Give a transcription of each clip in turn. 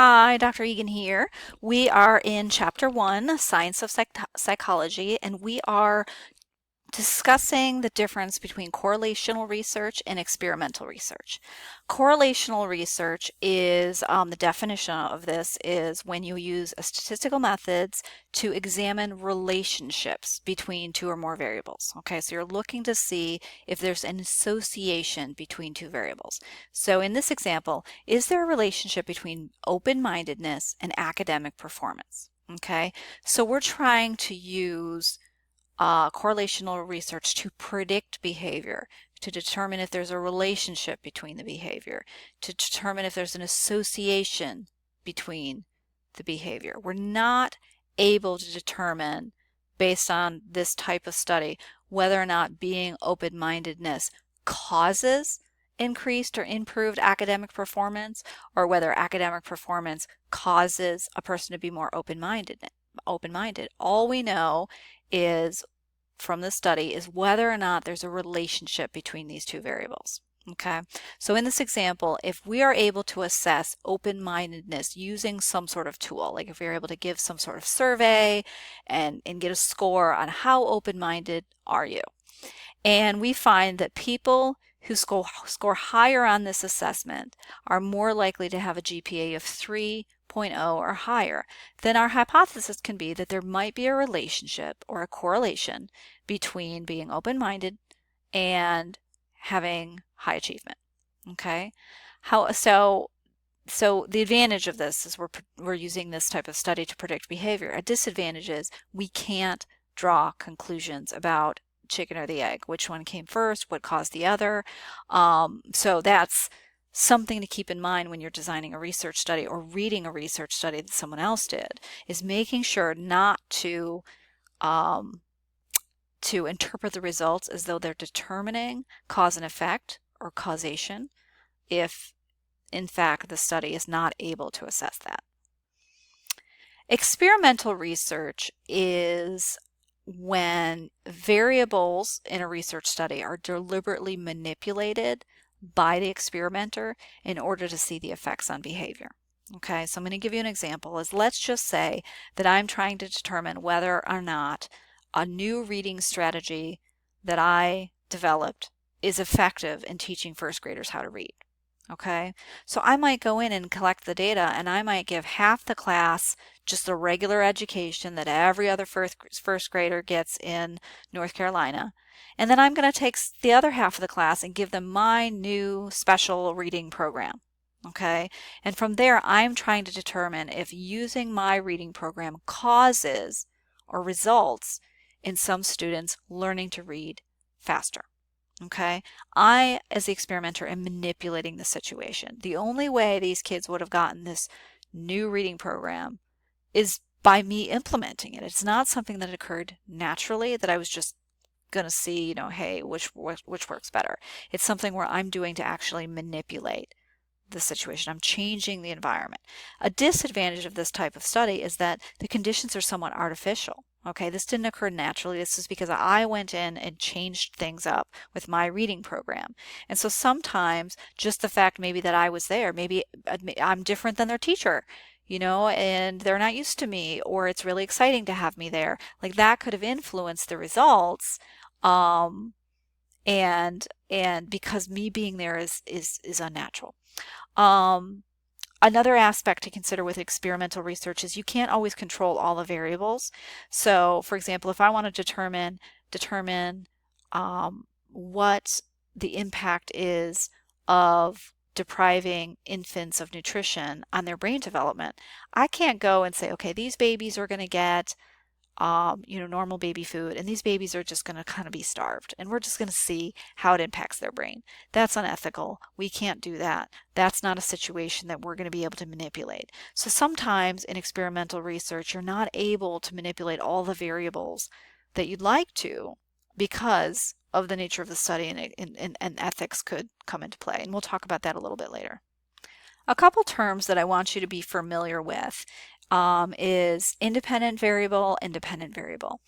Hi, Dr. Egan here. We are in Chapter 1, Science of Psychology, and we are discussing the difference between correlational research and experimental research. Correlational research is, the definition of this is when you use statistical methods to examine relationships between two or more variables. Okay, so you're looking to see if there's an association between two variables. So in this example, is there a relationship between open-mindedness and academic performance? Okay, so we're trying to use correlational research to predict behavior, to determine if there's a relationship between the behavior, to determine if there's an association between the behavior. We're not able to determine, based on this type of study, whether or not being open-mindedness causes increased or improved academic performance, or whether academic performance causes a person to be more open-minded. All we know is from the study is whether or not there's a relationship between these two variables. Okay, so in this example, if we are able to assess open-mindedness using some sort of tool, like if we are able to give some sort of survey and get a score on how open-minded are you, and we find that people who score higher on this assessment are more likely to have a GPA of 3.0 or higher, then our hypothesis can be that there might be a relationship or a correlation between being open-minded and having high achievement. Okay? So the advantage of this is we're using this type of study to predict behavior. A disadvantage is we can't draw conclusions about chicken or the egg, which one came first, what caused the other. So that's something to keep in mind when you're designing a research study or reading a research study that someone else did, is making sure not to interpret the results as though they're determining cause and effect or causation, if in fact the study is not able to assess that. Experimental research is when variables in a research study are deliberately manipulated by the experimenter in order to see the effects on behavior. Okay, so I'm going to give you an example. Let's just say that I'm trying to determine whether or not a new reading strategy that I developed is effective in teaching first graders how to read. Okay, so I might go in and collect the data, and I might give half the class just the regular education that every other first grader gets in North Carolina. And then I'm going to take the other half of the class and give them my new special reading program. Okay, and from there I'm trying to determine if using my reading program causes or results in some students learning to read faster. Okay, I, as the experimenter, am manipulating the situation. The only way these kids would have gotten this new reading program is by me implementing it. It's not something that occurred naturally, that I was just going to see, hey, which works better. It's something where I'm doing to actually manipulate the situation. I'm changing the environment. A disadvantage of this type of study is that the conditions are somewhat artificial. Okay, this didn't occur naturally. This is because I went in and changed things up with my reading program. And so sometimes just the fact maybe that I was there, maybe I'm different than their teacher, and they're not used to me, or it's really exciting to have me there. Like that could have influenced the results. And because me being there is unnatural. Another aspect to consider with experimental research is you can't always control all the variables. So, for example, if I want to determine what the impact is of depriving infants of nutrition on their brain development, I can't go and say, okay, these babies are going to get normal baby food, and these babies are just going to kind of be starved, and we're just going to see how it impacts their brain. That's unethical. We can't do that. That's not a situation that we're going to be able to manipulate. So sometimes in experimental research, you're not able to manipulate all the variables that you'd like to because of the nature of the study, and ethics could come into play. And we'll talk about that a little bit later. A couple terms that I want you to be familiar with is independent variable, independent variable.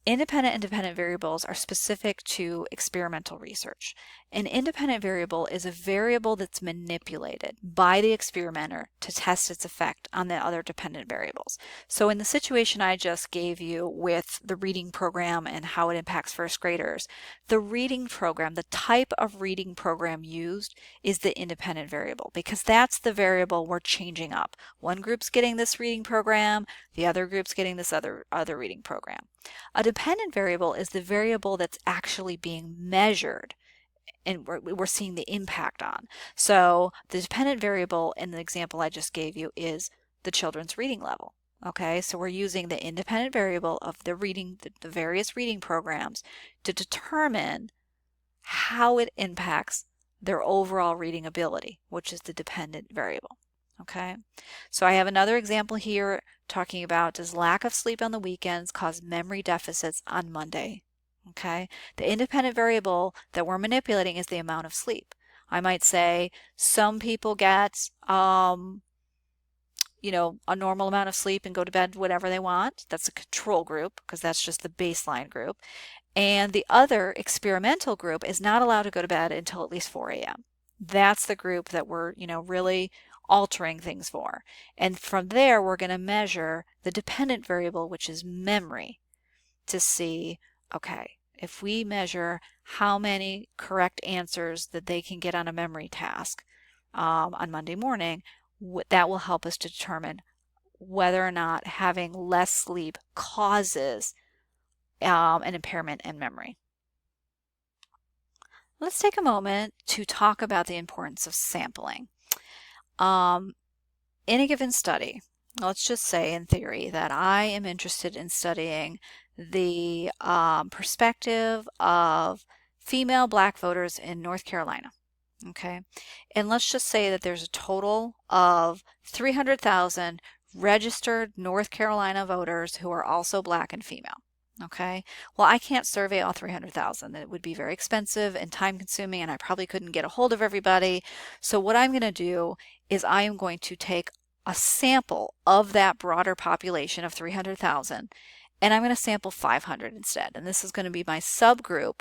Independent variables are specific to experimental research. An independent variable is a variable that's manipulated by the experimenter to test its effect on the other dependent variables. So in the situation I just gave you with the reading program and how it impacts first graders, the reading program, the type of reading program used is the independent variable because that's the variable we're changing up. One group's getting this reading program, the other group's getting this other reading program. A dependent variable is the variable that's actually being measured and we're seeing the impact on. So the dependent variable in the example I just gave you is the children's reading level. Okay, so we're using the independent variable of the reading, the various reading programs to determine how it impacts their overall reading ability, which is the dependent variable. Okay, so I have another example here talking about, does lack of sleep on the weekends cause memory deficits on Monday? Okay, the independent variable that we're manipulating is the amount of sleep. I might say some people get a normal amount of sleep and go to bed whenever they want. That's a control group because that's just the baseline group. And the other experimental group is not allowed to go to bed until at least 4 a.m. That's the group that we're, really altering things for. And from there, we're going to measure the dependent variable, which is memory, to see, okay, if we measure how many correct answers that they can get on a memory task on Monday morning, that will help us to determine whether or not having less sleep causes an impairment in memory. Let's take a moment to talk about the importance of sampling. In a given study, let's just say in theory that I am interested in studying the perspective of female black voters in North Carolina. Okay, and let's just say that there's a total of 300,000 registered North Carolina voters who are also black and female. Okay, well, I can't survey all 300,000. It would be very expensive and time consuming, and I probably couldn't get a hold of everybody. So what I'm going to do is I am going to take a sample of that broader population of 300,000, and I'm going to sample 500 instead. And this is going to be my subgroup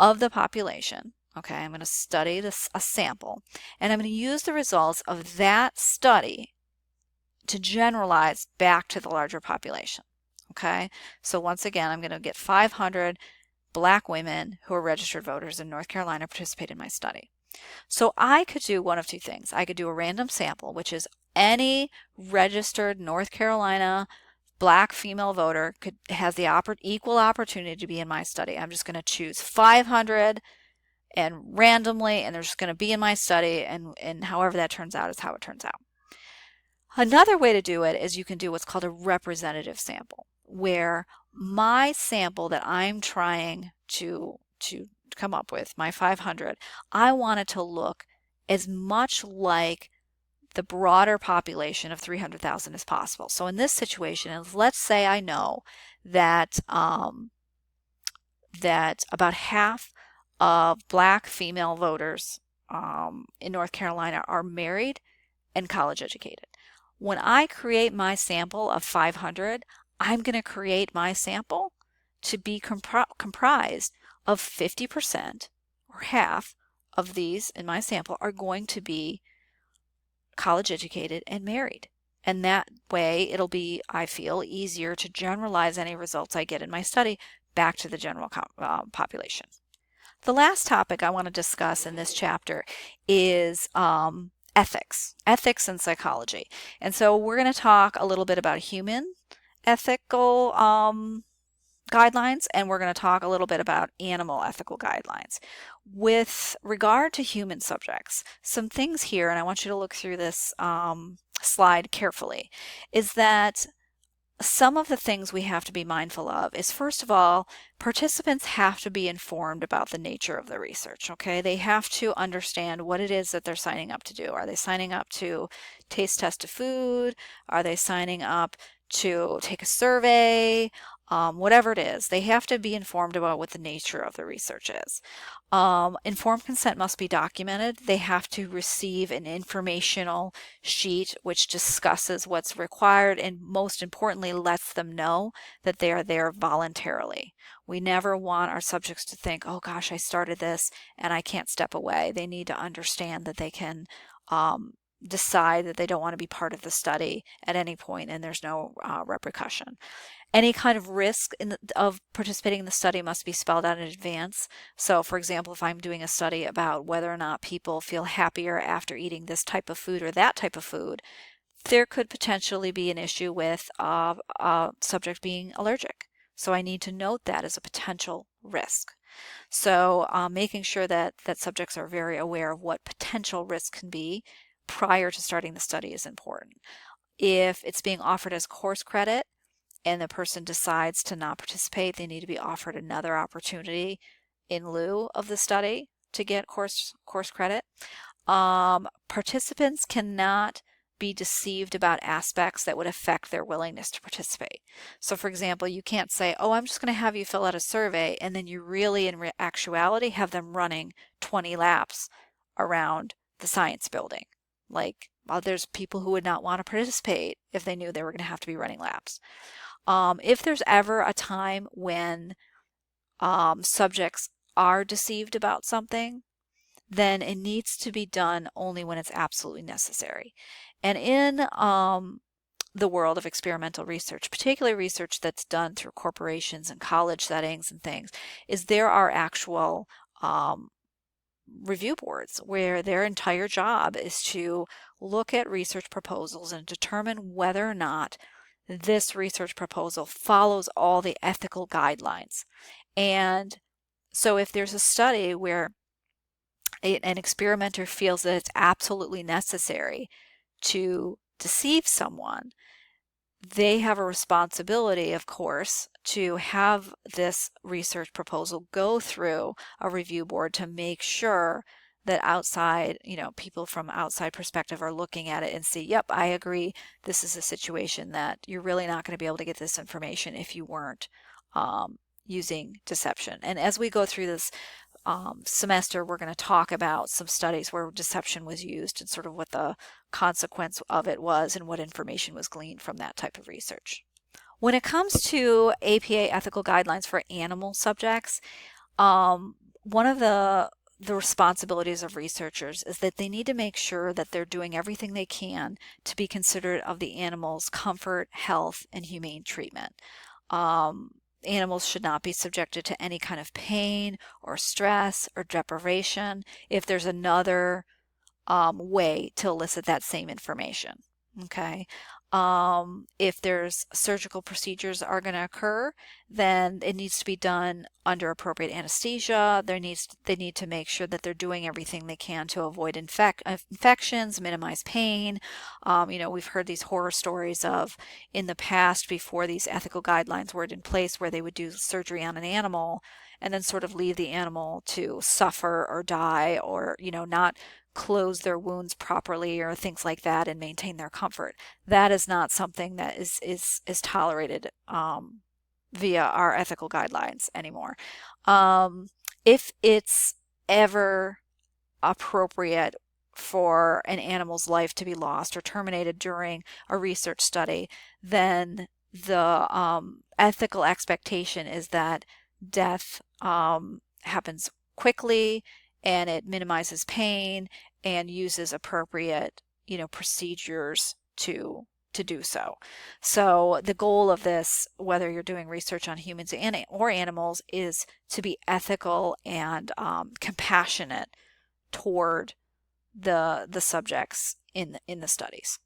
of the population. Okay, I'm going to study a sample, and I'm going to use the results of that study to generalize back to the larger population. Okay, so once again, I'm going to get 500 black women who are registered voters in North Carolina participate in my study. So I could do one of two things. I could do a random sample, which is any registered North Carolina black female voter has the equal opportunity to be in my study. I'm just going to choose 500 and randomly, and they're just going to be in my study, and however that turns out is how it turns out. Another way to do it is you can do what's called a representative sample, where my sample that I'm trying to come up with, my 500, I want it to look as much like the broader population of 300,000 as possible. So in this situation, let's say I know that that about half of black female voters in North Carolina are married and college educated. When I create my sample of 500, I'm going to create my sample to be comprised of 50% or half of these in my sample are going to be college educated and married. And that way it'll be, I feel, easier to generalize any results I get in my study back to the general population. The last topic I want to discuss in this chapter is ethics and psychology. And so we're going to talk a little bit about human ethical guidelines, and we're going to talk a little bit about animal ethical guidelines. With regard to human subjects, some things here, and I want you to look through this slide carefully, is that some of the things we have to be mindful of is, first of all, participants have to be informed about the nature of the research, okay? They have to understand what it is that they're signing up to do. Are they signing up to taste test a food? Are they signing up to take a survey? whatever it is, they have to be informed about what the nature of the research is. Informed consent must be documented. They have to receive an informational sheet which discusses what's required and, most importantly, lets them know that they are there voluntarily. We never want our subjects to think, oh gosh, I started this and I can't step away. They need to understand that they can decide that they don't want to be part of the study at any point, and there's no repercussion. Any kind of risk of participating in the study must be spelled out in advance. So, for example, if I'm doing a study about whether or not people feel happier after eating this type of food or that type of food, there could potentially be an issue with a subject being allergic. So I need to note that as a potential risk. So making sure that subjects are very aware of what potential risk can be prior to starting the study is important. If it's being offered as course credit, and the person decides to not participate, they need to be offered another opportunity in lieu of the study to get course credit. Participants cannot be deceived about aspects that would affect their willingness to participate. So for example, you can't say, oh, I'm just going to have you fill out a survey, and then you really in actuality have them running 20 laps around the science building. Like, there's people who would not want to participate if they knew they were going to have to be running laps. If there's ever a time when subjects are deceived about something, then it needs to be done only when it's absolutely necessary. And in the world of experimental research, particularly research that's done through corporations and college settings and things, is there are actual review boards where their entire job is to look at research proposals and determine whether or not this research proposal follows all the ethical guidelines. And so if there's a study where an experimenter feels that it's absolutely necessary to deceive someone, they have a responsibility, of course, to have this research proposal go through a review board to make sure that outside, people from outside perspective are looking at it and see, yep, I agree, this is a situation that you're really not going to be able to get this information if you weren't using deception. And as we go through this semester, we're going to talk about some studies where deception was used and sort of what the consequence of it was and what information was gleaned from that type of research. When it comes to APA ethical guidelines for animal subjects, one of the responsibilities of researchers is that they need to make sure that they're doing everything they can to be considerate of the animal's comfort, health, and humane treatment. Animals should not be subjected to any kind of pain or stress or deprivation if there's another way to elicit that same information. Okay. If there's surgical procedures are going to occur, then it needs to be done under appropriate anesthesia. They need to make sure that they're doing everything they can to avoid infections, minimize pain. We've heard these horror stories of in the past, before these ethical guidelines were in place, where they would do surgery on an animal and then sort of leave the animal to suffer or die, or not close their wounds properly or things like that and maintain their comfort. That is not something that is tolerated via our ethical guidelines anymore. If it's ever appropriate for an animal's life to be lost or terminated during a research study, then the ethical expectation is that death happens quickly, and it minimizes pain and uses appropriate, procedures to do so. So the goal of this, whether you're doing research on humans or animals, is to be ethical and compassionate toward the subjects in the studies.